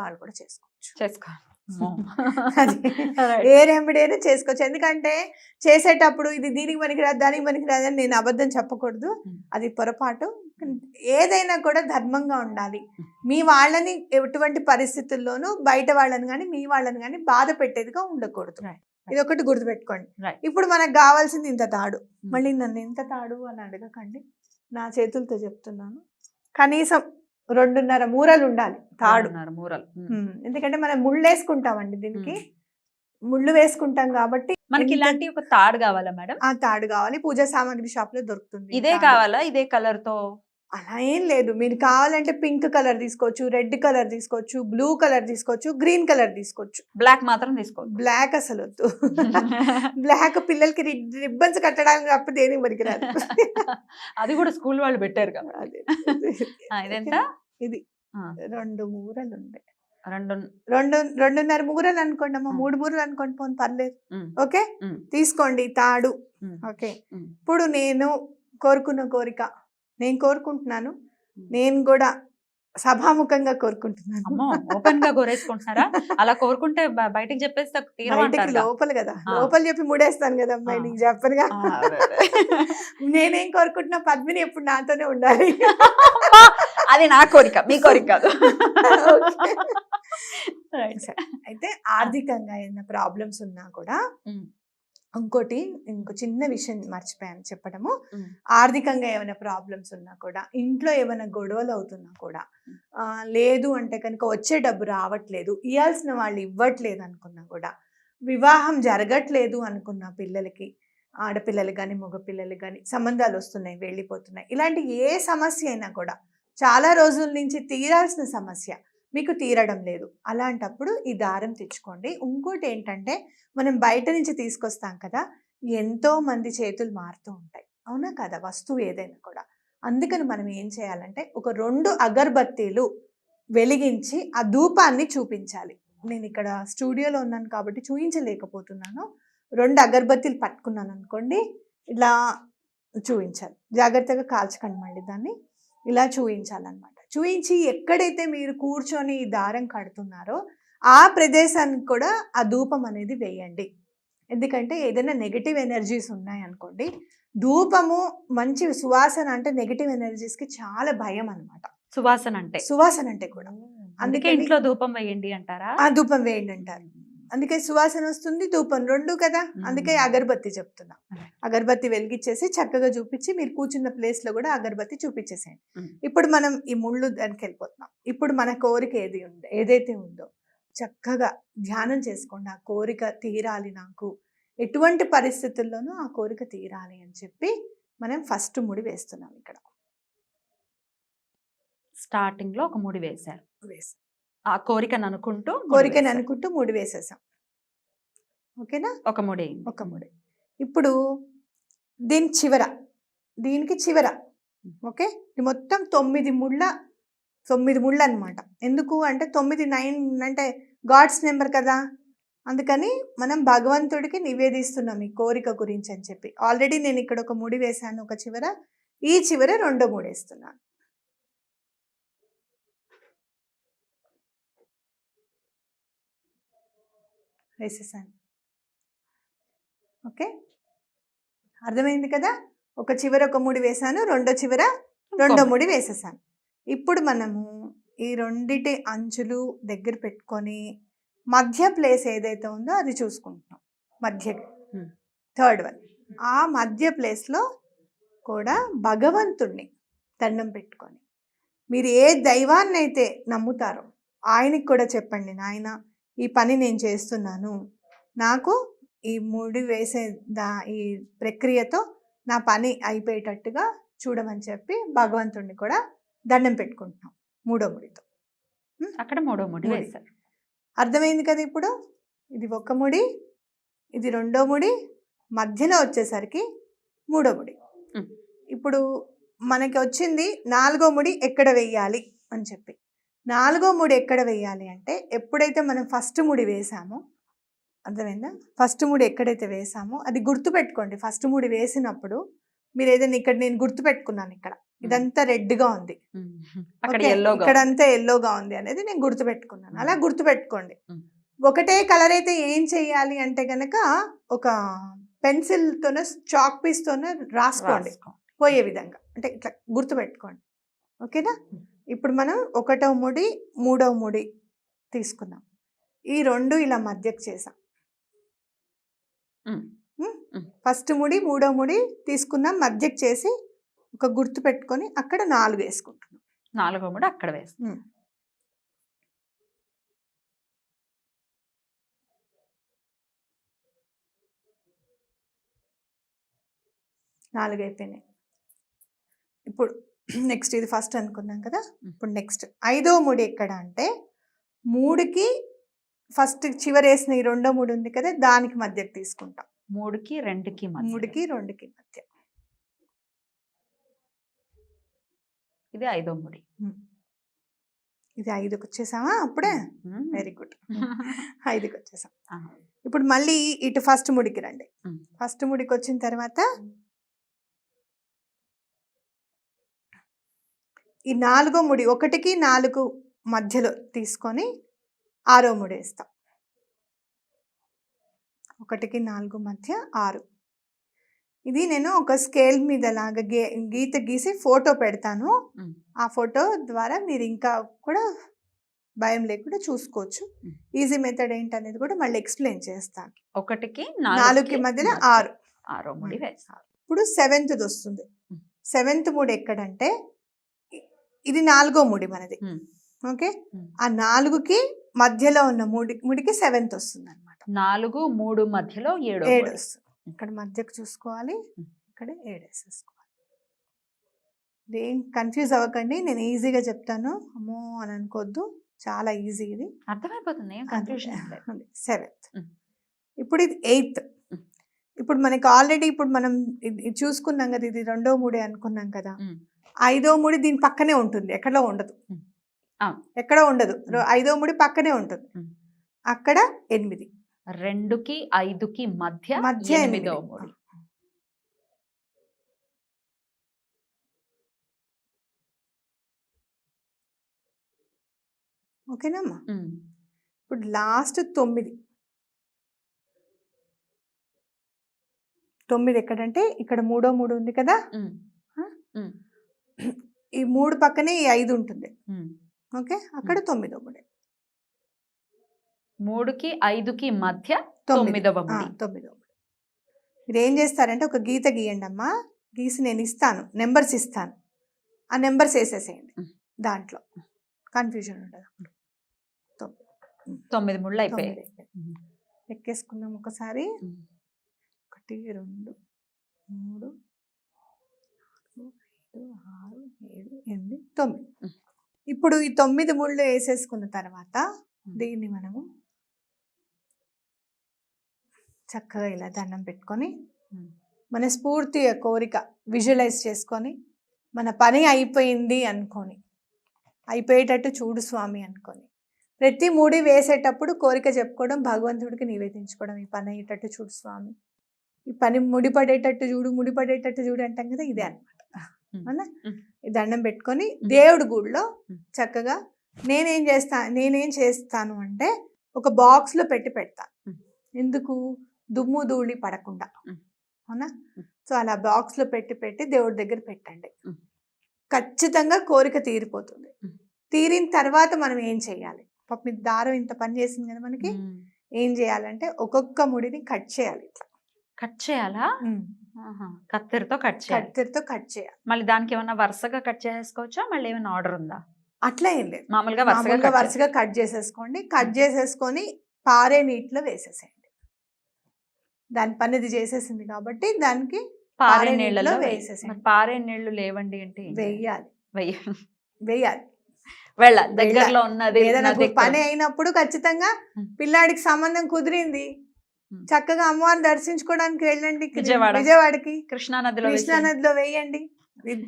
వాళ్ళు కూడా చేసుకోవచ్చు. అది ఏ రెమెడీ అయినా చేసుకోవచ్చు. ఎందుకంటే చేసేటప్పుడు ఇది దీనికి పనికిరాదు దానికి పనికిరాదు అని నేను అబద్ధం చెప్పకూడదు, అది పొరపాటు. ఏదైనా కూడా ధర్మంగా ఉండాలి. మీ వాళ్ళని ఎటువంటి పరిస్థితుల్లోనూ బయట వాళ్ళని కానీ మీ వాళ్ళని కానీ బాధ పెట్టేదిగా ఉండకూడదు. ఇది ఒకటి గుర్తుపెట్టుకోండి. ఇప్పుడు మనకు కావాల్సింది ఇంత తాడు. మళ్ళీ నన్ను ఎంత తాడు అని అడగకండి, నా చేతులతో చెప్తున్నాను. కనీసం 2.5 మూరలు ఉండాలి తాడు. ఎందుకంటే మనం ముళ్ళు వేసుకుంటామండి, దీనికి ముళ్ళు వేసుకుంటాం కాబట్టి మనకి ఇలాంటి ఒక తాడు కావాలా మేడం? ఆ తాడు కావాలి. పూజా సామాగ్రి షాప్ లో దొరుకుతుంది. ఇదే కావాలా? ఇదే కలర్ తో? అలా ఏం లేదు, మీరు కావాలంటే పింక్ కలర్ తీసుకోవచ్చు, రెడ్ కలర్ తీసుకోవచ్చు, బ్లూ కలర్ తీసుకోవచ్చు, గ్రీన్ కలర్ తీసుకోవచ్చు. బ్లాక్ మాత్రం తీసుకోవచ్చు. బ్లాక్ అసలు వద్దు. బ్లాక్ పిల్లలకి రిబ్బన్స్ కట్టడానికి తప్ప దేనికి పనికిరాదు. అది కూడా స్కూల్ వాళ్ళు పెట్టారు కదా. ఇదెంత? ఇది 2 మూరలు ఉండే. 2.5 మూరలు అనుకోండి అమ్మా, 3 మూరలు అనుకోండి, పోనీ పర్లేదు. ఓకే, తీసుకోండి తాడు. ఓకే, ఇప్పుడు నేను కోరుకున్న కోరిక నేను కోరుకుంటున్నాను, నేను కూడా సభాముఖంగా కోరుకుంటున్నాను. ఓపెన్ గా కోరేసుకుంటున్నారా? అలా కోరుకుంటే బయటికి చెప్పేస్తే బయటికి లోపల కదా, లోపల చెప్పి ముడేస్తాను కదా అమ్మాయి, నీకు చెప్పనుగా. నేనేం కోరుకుంటున్నా, పద్మిని ఎప్పుడు నాతోనే ఉండాలి. అది నా కోరిక, మీ కోరిక కాదు. అయితే ఆర్థికంగా ఏదైనా ప్రాబ్లమ్స్ ఉన్నా కూడా, ఇంకో చిన్న విషయం మర్చిపోయాను చెప్పడము. ఆర్థికంగా ఏమైనా ప్రాబ్లమ్స్ ఉన్నా కూడా, ఇంట్లో ఏమైనా గొడవలు అవుతున్నా కూడా, లేదు అంటే కనుక వచ్చే డబ్బు రావట్లేదు, ఇవ్వాల్సిన వాళ్ళు ఇవ్వట్లేదు అనుకున్నా కూడా, వివాహం జరగట్లేదు అనుకున్న పిల్లలకి, ఆడపిల్లలు కానీ మగపిల్లలు కానీ సంబంధాలు వస్తున్నాయి వెళ్ళిపోతున్నాయి, ఇలాంటి ఏ సమస్య అయినా కూడా చాలా రోజుల నుంచి తీరాల్సిన సమస్య మీకు తీరడం లేదు, అలాంటప్పుడు ఈ దారం తెచ్చుకోండి. ఇంకోటి ఏంటంటే, మనం బయట నుంచి తీసుకొస్తాం కదా, ఎంతో మంది చేతులు మారుతూ ఉంటాయి, అవునా కదా, వస్తువు ఏదైనా కూడా. అందుకని మనం ఏం చేయాలంటే, ఒక 2 అగరబత్తీలు వెలిగించి ఆ ధూపాన్ని చూపించాలి. నేను ఇక్కడ స్టూడియోలో ఉన్నాను కాబట్టి చూపించలేకపోతున్నాను. 2 అగరబత్తీలు పట్టుకున్నాను అనుకోండి, ఇలా చూపించాలి. జాగ్రత్తగా కాల్చకండి మళ్ళీ దాన్ని, ఇలా చూపించాలన్నమాట. చూపించి ఎక్కడైతే మీరు కూర్చొని ఈ దారం కడుతున్నారో ఆ ప్రదేశానికి కూడా ఆ ధూపం అనేది వేయండి. ఎందుకంటే ఏదైనా నెగిటివ్ ఎనర్జీస్ ఉన్నాయనుకోండి, ధూపము మంచి సువాసన అంటే నెగిటివ్ ఎనర్జీస్కి చాలా భయం అనమాట. సువాసన అంటే కూడా, అందుకే ఇంట్లో ధూపం వేయండి అంటారా? ఆ ధూపం వేయండి అంటారు. అందుకే సువాసన వస్తుంది, ధూపం 2 కదా. అందుకే అగరబత్తి చెప్తున్నా. అగరబత్తి వెలిగించేసి చక్కగా చూపించి, మీరు కూర్చున్న ప్లేస్ లో కూడా అగరబత్తి చూపించేసేయండి. ఇప్పుడు మనం ఈ ముళ్ళు దానికి వెళ్ళిపోతున్నాం. ఇప్పుడు మన కోరిక ఏదైతే ఉందో చక్కగా ధ్యానం చేసుకోండి. ఆ కోరిక తీరాలి, నాకు ఎటువంటి పరిస్థితుల్లోనూ ఆ కోరిక తీరాలి అని చెప్పి మనం ఫస్ట్ ముడి వేస్తున్నాం. ఇక్కడ స్టార్టింగ్ లో ఒక ముడి వేశారు, ఆ కోరికను అనుకుంటూ ముడి వేసేసాం. ఓకేనా, ఒక ముడి. ఇప్పుడు దీనికి చివర ఓకే, మొత్తం 9 ముళ్ళు అనమాట. ఎందుకు అంటే 9 అంటే గాడ్స్ నెంబర్ కదా, అందుకని మనం భగవంతుడికి నివేదిస్తున్నాం ఈ కోరిక గురించి అని చెప్పి. ఆల్రెడీ నేను ఇక్కడ ఒక ముడి వేశాను, ఒక చివర, ఈ చివర 2వ ముడి వేస్తున్నాను. వేసేసాను. ఓకే, అర్థమైంది కదా. ఒక చివర ఒక ముడి వేసాను, రెండో చివర 2వ ముడి వేసేసాను. ఇప్పుడు మనము ఈ రెండిటి అంచులు దగ్గర పెట్టుకొని మధ్య ప్లేస్ ఏదైతే ఉందో అది చూసుకుంటున్నాం. మధ్య 3rd వన్, ఆ మధ్య ప్లేస్లో కూడా భగవంతుణ్ణి దండం పెట్టుకొని, మీరు ఏ దైవాన్ని అయితే నమ్ముతారో ఆయనకి కూడా చెప్పండి, నాయన ఈ పని నేను చేస్తున్నాను, నాకు ఈ ముడి వేసే ఈ ప్రక్రియతో నా పని అయిపోయేటట్టుగా చూడమని చెప్పి భగవంతుడిని కూడా దండం పెట్టుకుంటున్నాం 3వ ముడితో. అక్కడ 3వ ముడి వేశారు. అర్థమైంది కదా. ఇప్పుడు ఇది 1 ముడి, ఇది 2వ ముడి, మధ్యలో వచ్చేసరికి 3వ ముడి. ఇప్పుడు మనకి వచ్చింది 4వ ముడి ఎక్కడ వేయాలి అని చెప్పి. 4వ ముడి ఎక్కడ వేయాలి అంటే, ఎప్పుడైతే మనం ఫస్ట్ ముడి వేసామో, అర్థమైందా, ఫస్ట్ ముడి ఎక్కడైతే వేసామో అది గుర్తుపెట్టుకోండి. ఫస్ట్ ముడి వేసినప్పుడు మీరు ఏదైనా ఇక్కడ నేను గుర్తు పెట్టుకున్నాను, ఇక్కడ ఇదంతా రెడ్గా ఉంది, అక్కడ ఓకే, ఎల్లోగా ఇక్కడంతా ఎల్లోగా ఉంది అనేది నేను గుర్తు పెట్టుకున్నాను. అలా గుర్తు పెట్టుకోండి. మ్మ్. ఒకటే కలర్ అయితే ఏం చెయ్యాలి అంటే గనక ఒక పెన్సిల్తోనే చాక్ పీస్తోనే రాసుకోండి పోయే విధంగా, అంటే ఇట్లా గుర్తు పెట్టుకోండి. ఓకేనా? ఇప్పుడు మనం 1వ ముడి 3వ ముడి తీసుకున్నాం, ఈ 2 ఇలా మధ్యకు చేసాం. ఫస్ట్ ముడి 3వ ముడి తీసుకున్నాం, మధ్యకు చేసి ఒక గుర్తు పెట్టుకొని అక్కడ 4 వేసుకుంటున్నాం. 4వ ముడి అక్కడ వేస్తాం. నాలుగు అయిపోయినాయి. ఇప్పుడు నెక్స్ట్ ఇది ఫస్ట్ అనుకున్నాం కదా, ఇప్పుడు నెక్స్ట్ 5వ ముడి ఎక్కడ అంటే 3కి ఫస్ట్ చివరి వేసిన ఈ 2వ ముడి ఉంది కదా, దానికి మధ్యకి తీసుకుంటాం. 3కి 2కి మధ్య. 3కి 2కి మధ్య. ఇది 5వ ముడి. ఇది 5కి వచ్చేసామా అప్పుడే? Very good. 5కి వచ్చేసాం. ఇప్పుడు మళ్ళీ ఇటు ఫస్ట్ ముడికి రండి. ఫస్ట్ ముడికి వచ్చిన తర్వాత ఈ 4వ ముడి 1కి 4 మధ్యలో తీసుకొని 6వ ముడి వేస్తాం. 1కి 4 మధ్య 6. ఇది నేను ఒక స్కేల్ మీద లాగా గీత గీసి ఫోటో పెడతాను. ఆ ఫోటో ద్వారా మీరు ఇంకా కూడా భయం లేకుండా చూసుకోవచ్చు. ఈజీ మెథడ్ ఏంటనేది కూడా మళ్ళీ ఎక్స్ప్లెయిన్ చేస్తాను. 1కి 4కి మధ్యలో 6. 6వ ముడి వేస్తాం. ఇప్పుడు 7th వస్తుంది. 7th ముడి ఎక్కడంటే ఇది 4వ ముడి మనది. ఓకే, ఆ 4కి మధ్యలో ఉన్న ముడికి 7th వస్తుంది అనమాట. 4, 3 మధ్యలో 7 వస్తుంది. ఇక్కడ మధ్యకు చూసుకోవాలి, ఇక్కడ 7 వేసేసుకోవాలి. ఏం కన్ఫ్యూజ్ అవ్వకండి, నేను ఈజీగా చెప్తాను, అమ్మో అని అనుకోవద్దు, చాలా ఈజీ, ఇది అర్థమైపోతుంది. 7th. ఇప్పుడు ఇది 8th. ఇప్పుడు మనకి ఆల్రెడీ ఇప్పుడు మనం ఇది చూసుకున్నాం కదా, ఇది 2వ ముడి అనుకున్నాం కదా. 5వ ముడి దీని పక్కనే ఉంటుంది, ఎక్కడో ఉండదు, ఎక్కడో ఉండదు. 5వ ముడి పక్కనే ఉంటుంది, అక్కడ 8. 2కి 5కి మధ్య 8వ ముడి. ఓకేనమ్మా? ఇప్పుడు లాస్ట్ 9. 9 ఎక్కడంటే ఇక్కడ 3వ ముడి ఉంది కదా, ఈ 3 పక్కనే ఈ 5 ఉంటుంది. ఓకే, అక్కడ 9వ ముడి. 3కి 5కి మధ్య 9వ ముడి. 9వ ముడి. మీరు ఏం చేస్తారంటే ఒక గీత గీయండి అమ్మా, గీసి నేను ఇస్తాను, నెంబర్స్ ఇస్తాను, ఆ నెంబర్స్ వేసేసేయండి, దాంట్లో కన్ఫ్యూజన్ ఉండదు. 9 ముళ్ళు అయిపోయాయి. లెక్కేసుకుందాం ఒకసారి. 1, 2, 3, 4, 5, 6, 7, 8, 9. ఇప్పుడు ఈ 9 ముళ్ళు వేసేసుకున్న తర్వాత దీన్ని మనము చక్కగా ఇలా దండం పెట్టుకొని మన స్ఫూర్తి కోరిక విజువలైజ్ చేసుకొని మన పని అయిపోయింది అనుకొని, అయిపోయేటట్టు చూడు స్వామి అనుకొని, ప్రతి ముడి వేసేటప్పుడు కోరిక చెప్పుకోవడం, భగవంతుడికి నివేదించుకోవడం, ఈ పని అయ్యేటట్టు చూడు స్వామి, ఈ పని ముడిపడేటట్టు చూడు, ముడిపడేటట్టు చూడు అంటాం కదా, ఇదే అనమాట. అవునా? ఈ దండం పెట్టుకొని దేవుడి గుడిలో చక్కగా నేనేం చేస్తాను అంటే ఒక బాక్స్లో పెడతాను. ఎందుకు? దుమ్ము ధూళి పడకుండా. అవునా? సో అలా బాక్స్లో పెట్టి దేవుడి దగ్గర పెట్టండి. ఖచ్చితంగా కోరిక తీరిపోతుంది. తీరిన తర్వాత మనం ఏం చేయాలి? పాప మీ దారం ఇంత పని చేసింది కదా, మనకి ఏం చేయాలంటే ఒక్కొక్క ముడిని కట్ చేయాలి. ఇట్లా కట్ చేయాలా? కత్తెరతో కట్ చేయాలి. మళ్ళీ దానికి ఏమన్నా వరుసగా కట్ చేసేసుకోవచ్చా? మళ్ళీ ఏమైనా ఆర్డర్ ఉందా? అట్లా ఏం లేదు, మామూలుగా వరుసగా కట్ చేసేసుకోండి. కట్ చేసేసుకొని పారే నీటిలో వేసేసేయండి. దాని పని ఇది చేసేసింది కాబట్టి దానికి పారే నీళ్ళలో వేసేసేయండి. పారే నీళ్లు లేవండి అంటే వేయాలి. దగ్గరలో ఉన్నది ఏదైనా పని అయినప్పుడు ఖచ్చితంగా పిల్లాడికి సంబంధం కుదిరింది, చక్కగా అమ్మవారిని దర్శించుకోవడానికి వెళ్ళండి విజయవాడకి, కృష్ణానదిలో వేయండి.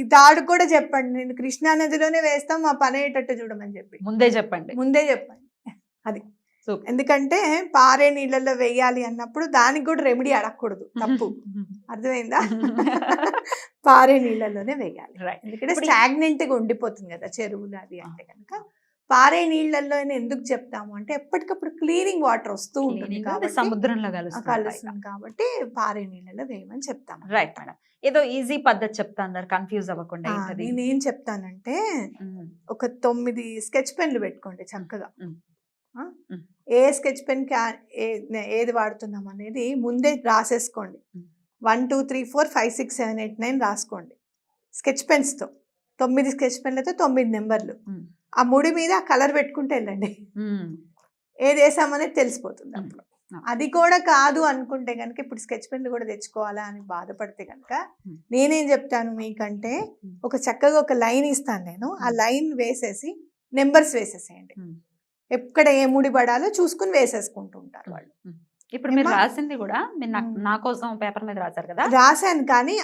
ఈ తాడు కూడా చెప్పండి, నేను కృష్ణానదిలోనే వేస్తాం, మా పని అయ్యేటట్టు చూడమని చెప్పి ముందే చెప్పండి. అది ఎందుకంటే పారే నీళ్ళల్లో వేయాలి అన్నప్పుడు దానికి కూడా రెమెడీ అడగకూడదు, తప్పు. అర్థమైందా? పారే నీళ్ళలోనే వేయాలి. రైట్. ఎందుకంటే ఇప్పుడు స్టాగ్నెంట్ గా ఉండిపోతుంది కదా చెరువులు అది అంటే కనుక. పారే నీళ్ళల్లో ఎందుకు చెప్తాము అంటే ఎప్పటికప్పుడు క్లీనింగ్ వాటర్ వస్తూ ఉంటుంది కాబట్టి సముద్రంలో కలుస్తుంది. కలుస్తుంది కాబట్టి పారే నీళ్ళలో వేయమని చెప్తాము. Right madam. ఏదో ఈజీ పద్ధతి చెప్తా అన్నారు, కన్ఫ్యూజ్ అవ్వకుండా. ఏంటది? నేనేం చెప్తానంటే ఒక 9 స్కెచ్ పెన్లు పెట్టుకోండి చక్కగా. ఏ స్కెచ్ పెన్ ఏది వాడుతున్నాం అనేది ముందే రాసేసుకోండి. 1 2 3 4 5 6 7 8 9 రాసుకోండి స్కెచ్ పెన్స్తో. 9 స్కెచ్ పెన్లతో 9 నెంబర్లు. ఆ ముడి మీద కలర్ పెట్టుకుంటే వెళ్ళండి, ఏది వేసామనేది తెలిసిపోతుంది అప్పుడు. అది కూడా కాదు అనుకుంటే కనుక ఇప్పుడు స్కెచ్ పెన్లు కూడా తెచ్చుకోవాలా అని బాధపడితే కనుక నేనేం చెప్తాను మీకంటే, ఒక చక్కగా ఒక లైన్ ఇస్తాను నేను. ఆ లైన్ వేసేసి నెంబర్స్ వేసేసేయండి. ఎక్కడ ఏ ముడి పడాలో చూసుకుని వేసేసుకుంటూ ఉంటారు వాళ్ళు. ఇప్పుడు మీరు రాసింది కూడా మీరు నా కోసం పేపర్ మీద రాశారు కదా? రాశాను, కానీ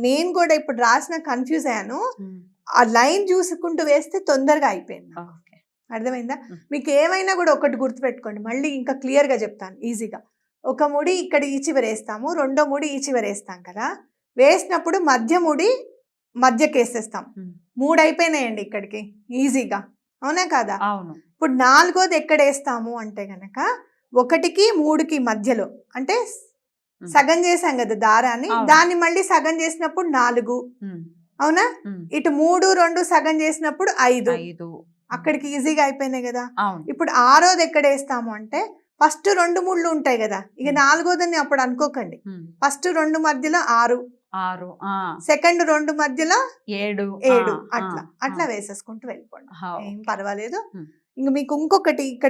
నేను కూడా ఇప్పుడు రాసిన కన్ఫ్యూజ్ అయ్యాను. ఆ లైన్ చూసుకుంటూ వేస్తే తొందరగా అయిపోయింది. అర్థమైందా? మీకు ఏమైనా కూడా ఒకటి గుర్తుపెట్టుకోండి, మళ్ళీ ఇంకా క్లియర్ గా చెప్తాను ఈజీగా. ఒక ముడి ఇక్కడ ఈ చివరి వేస్తాము, రెండో ముడి ఈ చివరి వేస్తాం కదా. వేసినప్పుడు మధ్య ముడి మధ్యకి వేసేస్తాం. 3 అయిపోయినాయండి ఇక్కడికి ఈజీగా, అవునా కాదా? అవును. ఇప్పుడు 4వది ఎక్కడ వేస్తాము అంటే గనక 1కి 3కి మధ్యలో, అంటే సగం చేసాం కదా దారాన్ని, దాన్ని మళ్ళీ సగం చేసినప్పుడు 4, అవునా? ఇటు 3 2 సగం చేసినప్పుడు 5. అక్కడికి ఈజీగా అయిపోయినాయి కదా. ఇప్పుడు 6వది ఎక్కడ వేస్తాము అంటే ఫస్ట్ 2 ముళ్ళు ఉంటాయి కదా, ఇక 4వదని అప్పుడు అనుకోకండి. ఫస్ట్ 2 మధ్యలో 6, సెకండ్ 2 మధ్యలో 7, అట్లా వేసేసుకుంటూ వెళ్ళిపోండి, ఏం పర్వాలేదు. ఇంక మీకు ఇంకొకటి ఇక్కడ